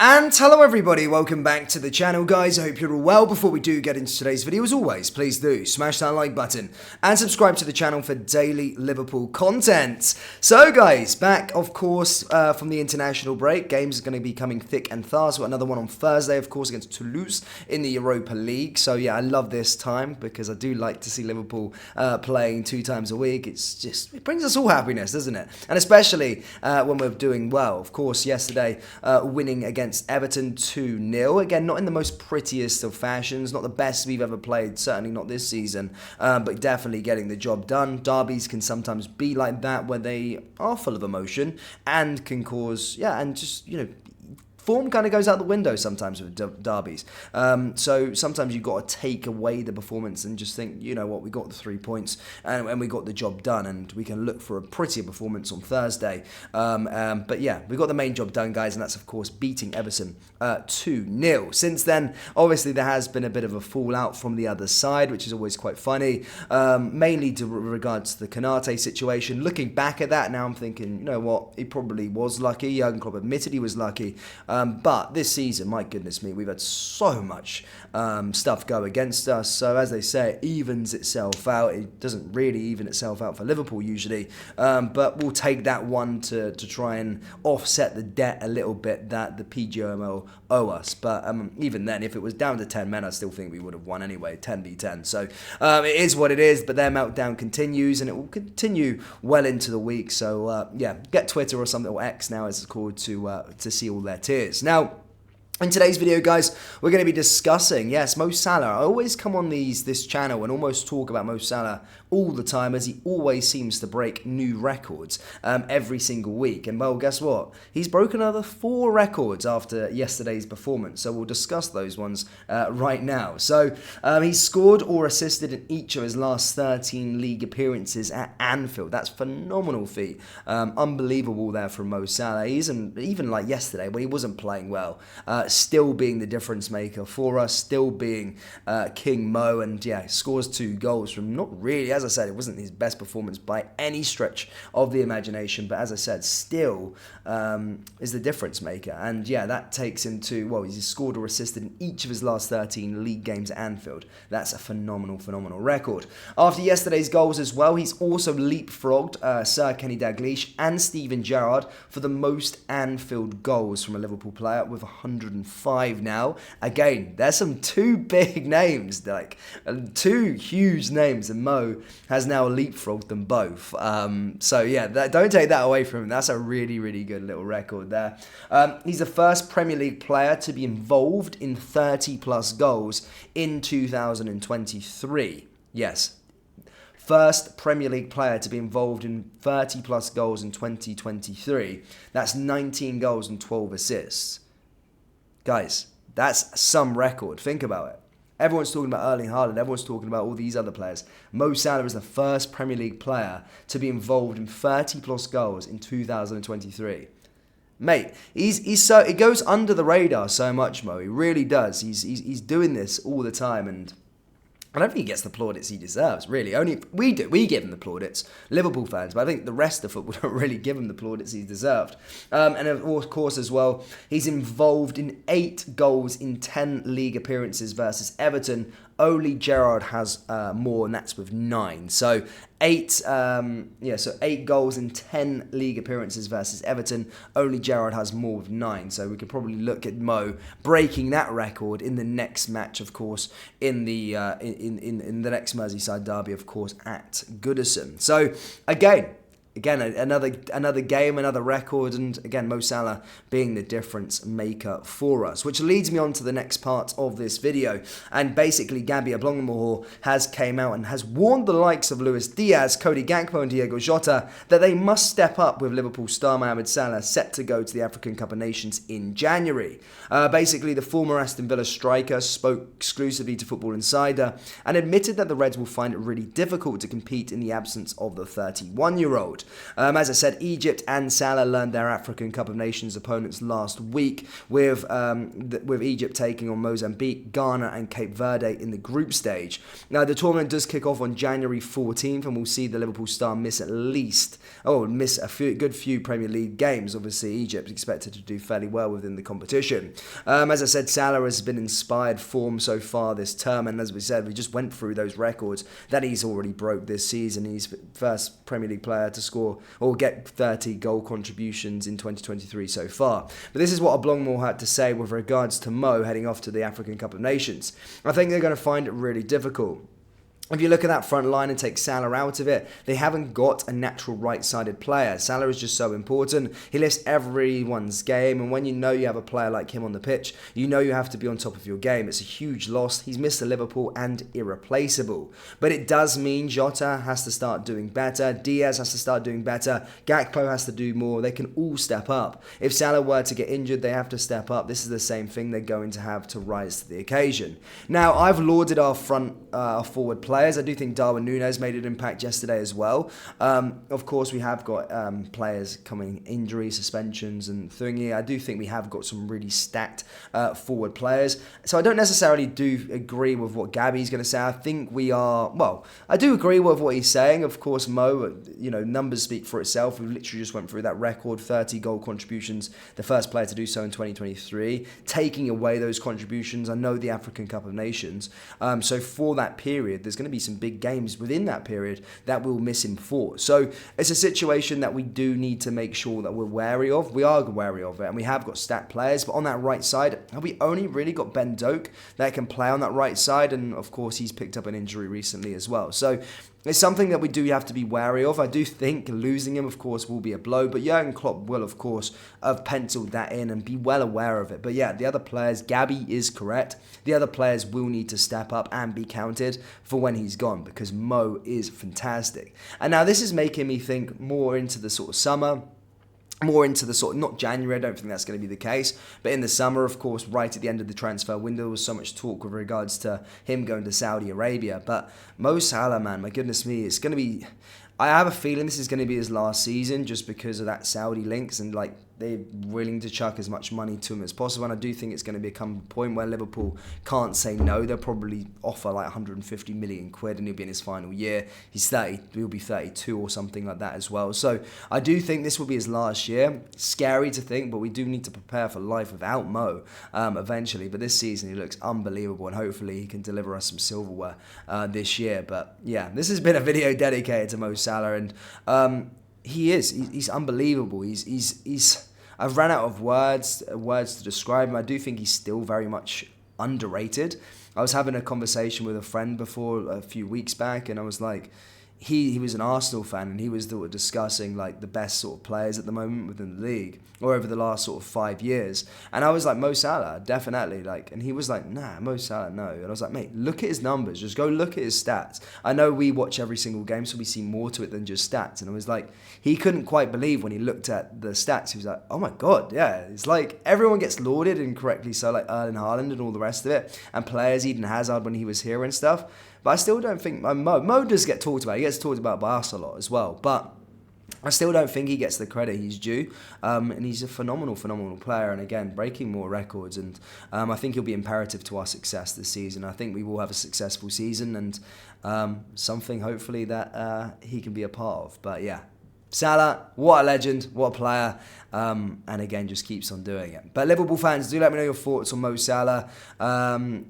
And hello everybody, welcome back to the channel guys. I hope you're all well. Before we do get into today's video, as always, please do smash that like button and subscribe to the channel for daily Liverpool content. So guys, back of course from the international break. Games are going to be coming thick and fast. We've got another one on Thursday, of course, against Toulouse in the Europa League. So yeah, I love this time because I do like to see Liverpool playing 2 times a week. It brings us all happiness, doesn't it? And especially when we're doing well. Of course, yesterday winning against Everton 2-0. Again, not in the most prettiest of fashions, not the best we've ever played, certainly not this season, but definitely getting the job done. Derbies can sometimes be like that, where they are full of emotion and can cause, and just, form kind of goes out the window sometimes with derbies. So sometimes you've got to take away the performance and just think, you know what, we got the 3 points and we got the job done, and we can look for a prettier performance on Thursday. But yeah, we got the main job done, guys, and that's of course beating Everton 2-0. Since then, obviously there has been a bit of a fallout from the other side, which is always quite funny, mainly to regards to the Konate situation. Looking back at that now, I'm thinking, you know what, he probably was lucky. Jurgen Klopp admitted he was lucky. But this season, my goodness me, we've had so much stuff go against us. So as they say, it evens itself out. It doesn't really even itself out for Liverpool usually. But we'll take that one to try and offset the debt a little bit that the PGMO owe us. But even then, if it was down to 10 men, I still think we would have won anyway, 10v10. So it is what it is, but their meltdown continues, and it will continue well into the week. So yeah, get Twitter or something, or X now as it's called, to see all their tears. Now, in today's video, guys, we're going to be discussing, yes, Mo Salah. I always come on this channel and almost talk about Mo Salah all the time, as he always seems to break new records every single week. And well, guess what? He's broken another 4 records after yesterday's performance. So we'll discuss those ones right now. So he's scored or assisted in each of his last 13 league appearances at Anfield. That's a phenomenal feat. Unbelievable there from Mo Salah. Even like yesterday when he wasn't playing well, still being the difference maker for us, still being King Mo, and yeah, scores 2 goals from not really, as I said, it wasn't his best performance by any stretch of the imagination, but as I said, still is the difference maker. And yeah, that takes him to, well, he's scored or assisted in each of his last 13 league games at Anfield. That's a phenomenal record. After yesterday's goals as well, he's also leapfrogged Sir Kenny Dalglish and Steven Gerrard for the most Anfield goals from a Liverpool player, with 105 now. Again, there's some 2 big names, like 2 huge names, and Mo has now leapfrogged them both. So yeah, don't take that away from him. That's a really good little record there. He's the first Premier League player to be involved in 30 plus goals in 2023. Yes. First Premier League player to be involved in 30 plus goals in 2023. That's 19 goals and 12 assists. Guys, that's some record. Think about it. Everyone's talking about Erling Haaland. Everyone's talking about all these other players. Mo Salah is the first Premier League player to be involved in 30 plus goals in 2023. Mate, it goes under the radar so much, Mo. He really does. He's doing this all the time, and I don't think he gets the plaudits he deserves, really. Only we do. We give him the plaudits, Liverpool fans, but I think the rest of football don't really give him the plaudits he's deserved. And of course, as well, he's involved in 8 goals in 10 league appearances versus Everton. Only Gerrard has more, and that's with 9. So 8 goals in 10 league appearances versus Everton. Only Gerrard has more with 9. So we could probably look at Mo breaking that record in the next match, of course, in the next Merseyside derby, of course, at Goodison. So again, another game, another record, and again, Mo Salah being the difference maker for us. Which leads me on to the next part of this video. And basically, Gabby Ablongamore has came out and has warned the likes of Luis Diaz, Cody Gakpo and Diego Jota that they must step up with Liverpool star Mohamed Salah set to go to the African Cup of Nations in January. Basically, the former Aston Villa striker spoke exclusively to Football Insider and admitted that the Reds will find it really difficult to compete in the absence of the 31-year-old. As I said, Egypt and Salah learned their African Cup of Nations opponents last week, with Egypt taking on Mozambique, Ghana and Cape Verde in the group stage. Now, the tournament does kick off on January 14th, and we'll see the Liverpool star miss a good few Premier League games. Obviously, Egypt expected to do fairly well within the competition. As I said, Salah has been inspired form so far this term, and as we said, we just went through those records that he's already broke this season. He's first Premier League player to score or get 30 goal contributions in 2023 so far. But this is what Oblongmore had to say with regards to Mo heading off to the African Cup of Nations. I think they're going to find it really difficult. If you look at that front line and take Salah out of it, they haven't got a natural right-sided player. Salah is just so important. He lifts everyone's game, and when you know you have a player like him on the pitch, you know you have to be on top of your game. It's a huge loss. He's Mr. Liverpool and irreplaceable. But it does mean Jota has to start doing better. Diaz has to start doing better. Gakpo has to do more. They can all step up. If Salah were to get injured, they have to step up. This is the same thing they're going to have to rise to the occasion. Now, I've lauded our forward players. I do think Darwin Núñez made an impact yesterday as well. Of course, we have got players coming injury, suspensions and thingy. I do think we have got some really stacked forward players. So I don't necessarily agree with what Gabby's going to say. I think I do agree with what he's saying. Of course, Mo, numbers speak for itself. We literally just went through that record, 30 goal contributions, the first player to do so in 2023. Taking away those contributions, I know the African Cup of Nations. So for that period, there's going to be some big games within that period that we'll miss him for. So it's a situation that we do need to make sure that we're wary of. We are wary of it, and we have got stacked players, but on that right side, have we only really got Ben Doak that can play on that right side? And of course, he's picked up an injury recently as well. So it's something that we do have to be wary of. I do think losing him, of course, will be a blow, but Jurgen Klopp will, of course, have penciled that in and be well aware of it. But yeah, the other players, Gabby is correct. The other players will need to step up and be counted for when he's gone, because Mo is fantastic. And now this is making me think more into the sort of summer, more into the sort of, not January, I don't think that's going to be the case, but in the summer, of course, right at the end of the transfer window, there was so much talk with regards to him going to Saudi Arabia. But Mo Salah, man, my goodness me, it's going to be, I have a feeling this is going to be his last season just because of that Saudi links, and they're willing to chuck as much money to him as possible. And I do think it's going to become a point where Liverpool can't say no. They'll probably offer 150 million quid, and he'll be in his final year. He'll be 32 or something like that as well. So I do think this will be his last year. Scary to think, but we do need to prepare for life without Mo eventually. But this season he looks unbelievable, and hopefully he can deliver us some silverware this year. But yeah, this has been a video dedicated to Mo Salah, and he's unbelievable. I've run out of words to describe him. I do think he's still very much underrated. I was having a conversation with a friend before a few weeks back, and I was like, he was an Arsenal fan, and he was discussing the best sort of players at the moment within the league, or over the last sort of 5 years. And I was like, Mo Salah, definitely. And he was like, nah, Mo Salah, no. And I was like, mate, look at his numbers. Just go look at his stats. I know we watch every single game, so we see more to it than just stats. And I was like, he couldn't quite believe when he looked at the stats. He was like, oh my God, yeah. It's like everyone gets lauded, and correctly so, like Erling Haaland and all the rest of it, and players, Eden Hazard when he was here and stuff. But I still don't think Mo does get talked about. He gets talked about by us a lot as well. But I still don't think he gets the credit he's due. And he's a phenomenal player. And again, breaking more records. And I think he'll be imperative to our success this season. I think we will have a successful season, and something hopefully that he can be a part of. But yeah. Salah, what a legend, what a player, and again, just keeps on doing it. But Liverpool fans, do let me know your thoughts on Mo Salah,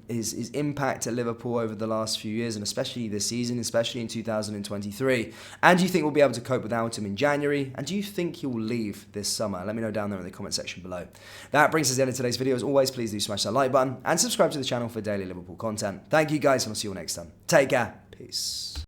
his impact at Liverpool over the last few years, and especially this season, especially in 2023. And do you think we'll be able to cope without him in January? And do you think he'll leave this summer? Let me know down there in the comment section below. That brings us to the end of today's video. As always, please do smash that like button and subscribe to the channel for daily Liverpool content. Thank you guys, and I'll see you all next time. Take care. Peace.